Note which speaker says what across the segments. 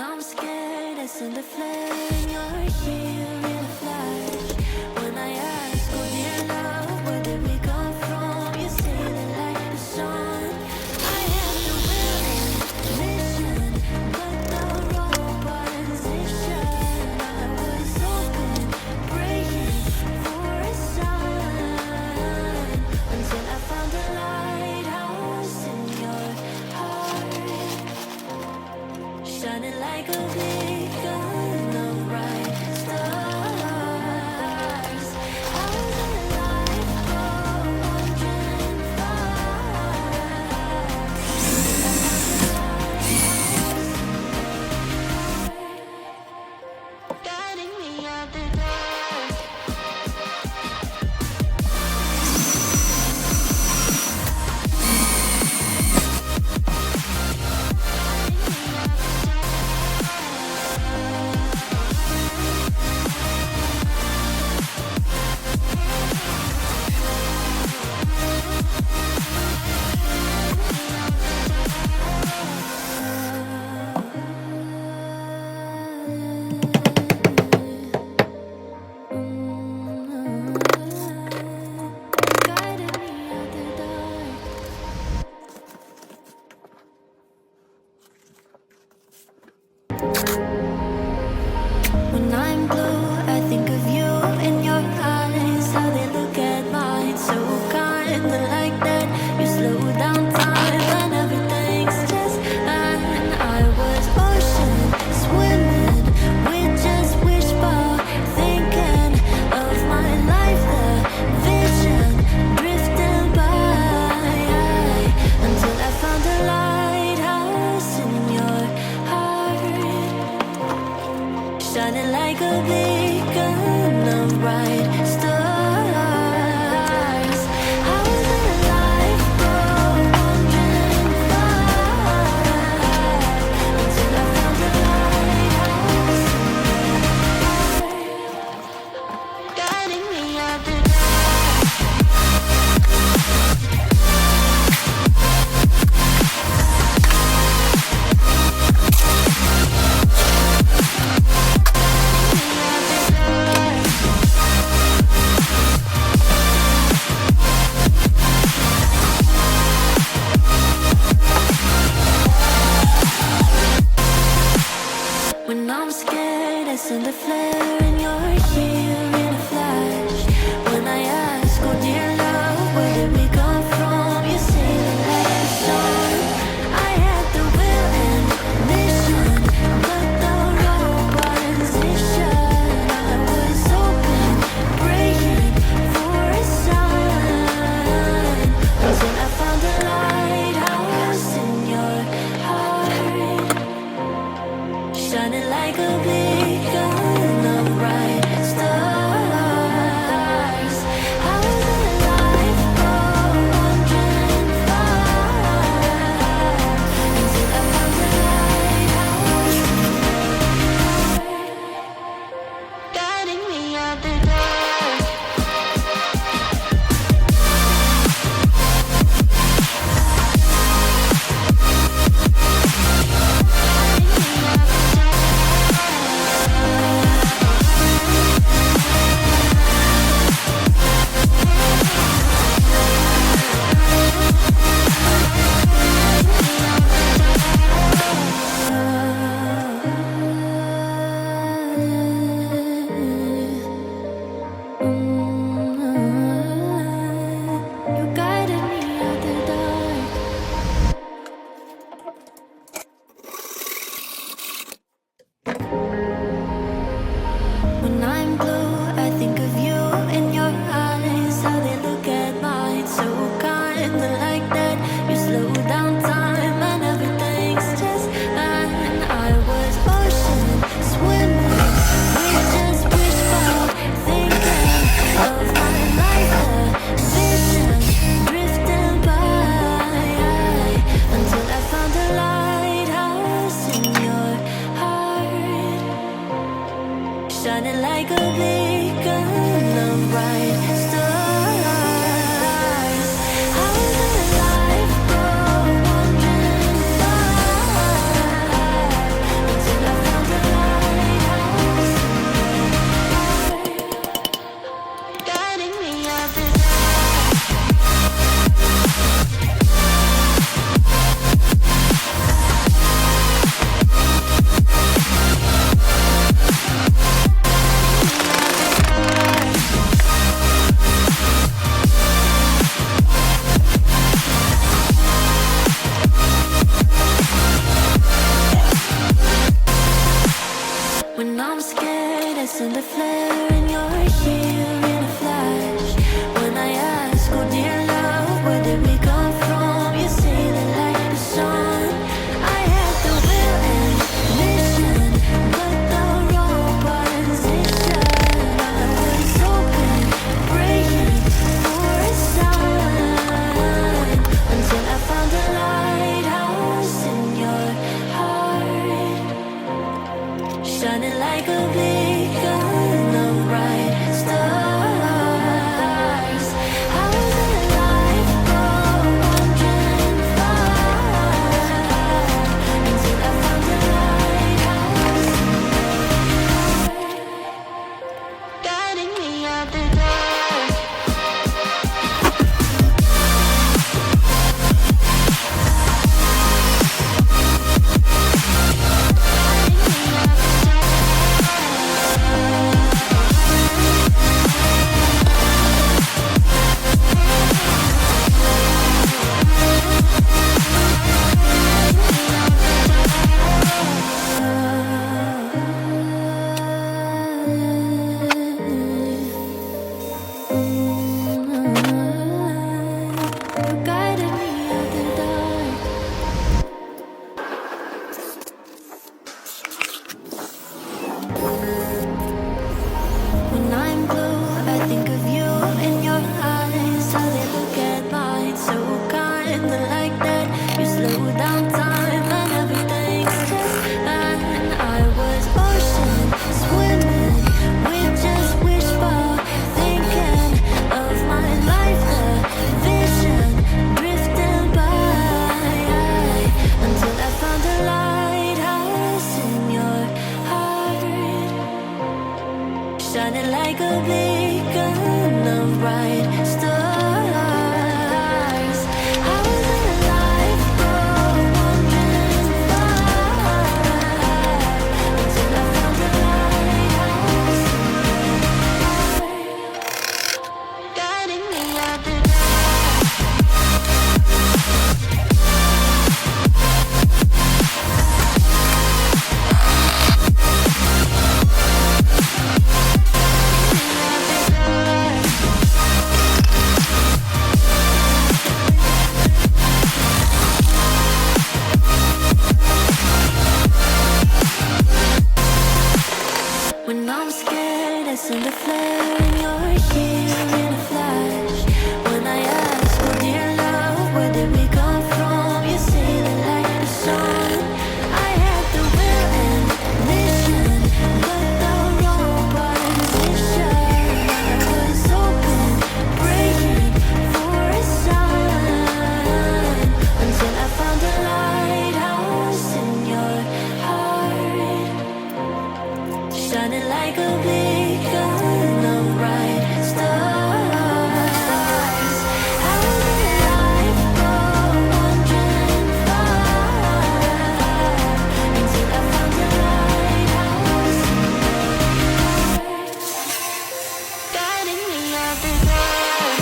Speaker 1: I'm scared, I send a flare and you're here in a flash. When I ask, oh dear love, where did we come from? You say that like the sun. I have the will and vision, but the wrong position. I was hoping, praying for a sign, until I found a lighthouse in your heart, shining like a beacon of bright stars. I was alive for 105, guiding me out the dark. Guiding me out the dark. When I'm blue, I think of you in your eyes, how they look at mine, so kinda like that. You slow down time and everything's just fine. I was ocean swimming with just wishful thinking of my life, the vision drifting by, until I found a lighthouse in your heart, shining like a beacon of bright stars. I was alive for 105, until I found a lighthouse in your heart, guiding me out the dark. When I'm scared, I send a flare and you're here in a flash. When I ask, oh dear love, where did we come from? You say that like the sun. I had the will and vision, but the wrong position. I was hoping, praying for a sign, until I found a lighthouse in your heart, shining like a beacon of bright stars. I was alive for 105, until I found a lighthouse in your heart, guiding me out the dark. You guided me out the dark. When I'm blue, I think of you in your eyes, how they look at mine, so kinda like that. You slow down time and everything's just fine. I was ocean swimming with just wishful thinking of my life, the vision drifting by, until I found a lighthouse in your heart, shining like a beacon of bright stars. I was alive for 105, until I send a flare and you're here in a flash. When I ask, oh dear love, where did we come from? You say the light is on. I had the will and mission, but the wrong position. I was open, praying for a sign, until I found a lighthouse in your heart, shining like a beacon of bright stars. I was alive for 105 until I found a lighthouse guiding me out the dark. Guided me out the dark. When I'm blue, I think of you in your eyes, how they look at mine, so kind like that. You slow down time and everything's just fine. I was ocean swimming with just wishful thinking of my life, the vision drifting by, until I found a lighthouse in your heart, shining like a beacon of bright stars. I was alive for 105 until I found a lighthouse guiding me out the dark. When I'm scared, I send a flare and you're here in a flash. When I ask, oh dear love, where did we come from? You say the light is on. I had the will and mission, but the wrong position. I was open, praying for a sign, until I found a lighthouse in your heart, shining like a beacon of bright stars. I was alive for 105 until I found a lighthouse guiding me out the dark.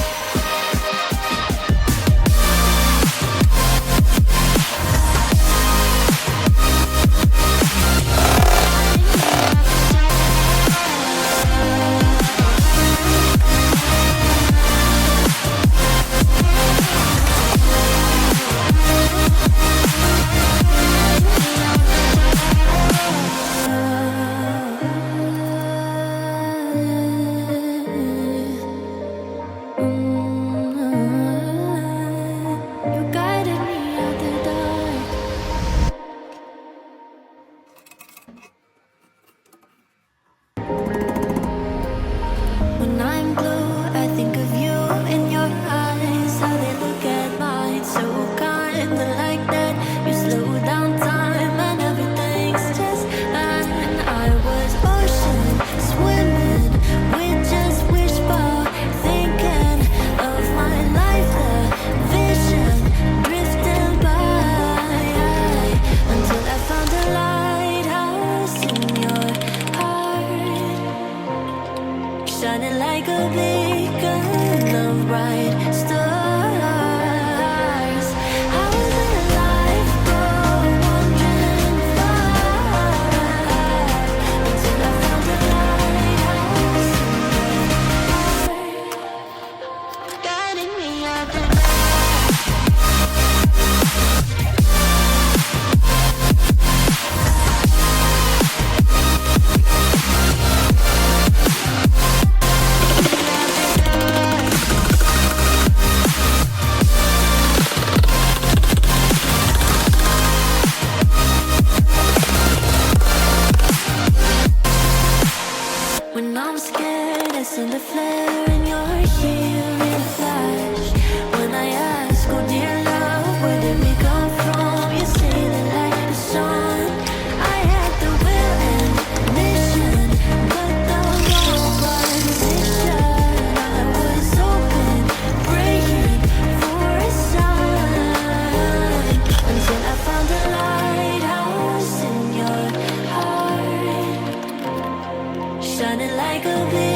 Speaker 1: like a bleeding